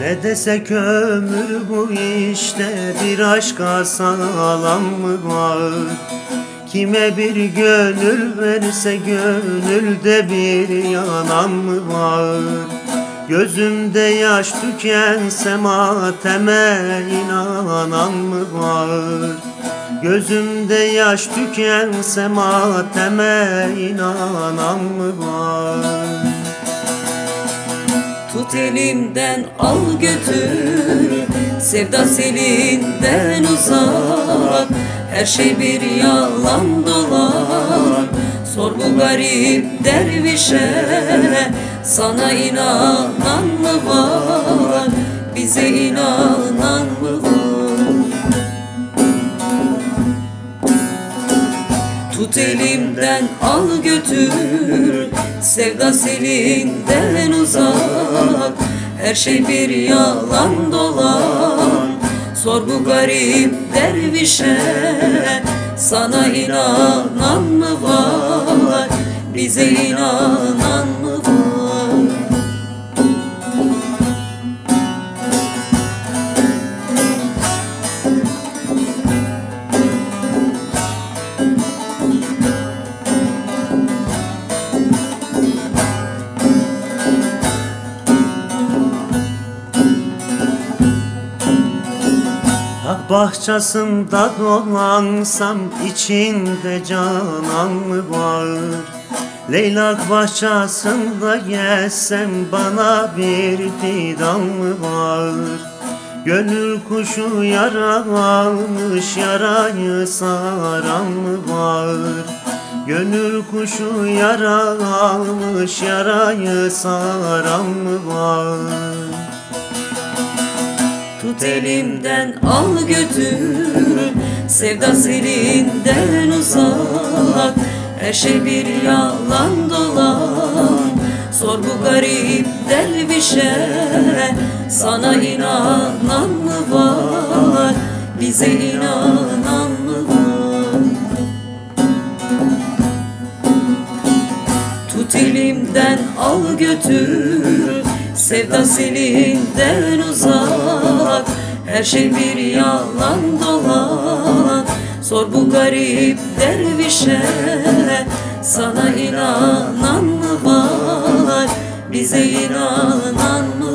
Ne desek ömür bu işte, bir aşka sağlam mı var? Kime bir gönül verse gönülde bir yanan mı var? Gözümde yaş tükense mateme inanan mı var? Gözümde yaş tükense mateme inanan mı var? Tut elimden al götür, sevda selinden uzak. Her şey bir yalan dolan, sor bu garip dervişe. Sana inanan mı var, bize inanan mı var? Tut elimden al götür, sevda selinden uzak. Her şey bir yalan dolan, sor bu garip dervişe. Sana inanan mı var, bize inanan mı var? Hak bahçesinde dolansam içinde canan mı var? Leylak bahçesinde gezsem bana bir fidan mı var? Gönül kuşu yara almış, yarayı saran mı var? Gönül kuşu yara almış, yarayı saran mı var? Tut elimden al götür, sevda selinden uzak. Her şey bir yalan dolan, sor bu garip dervişe. Sana inanan mı var, bize inanan mı var? Tut elimden al götür, sevda selinden uzak. Her şey bir yalan dolan, sor bu garip dervişe. Sana inanan mı var, bize inanan mı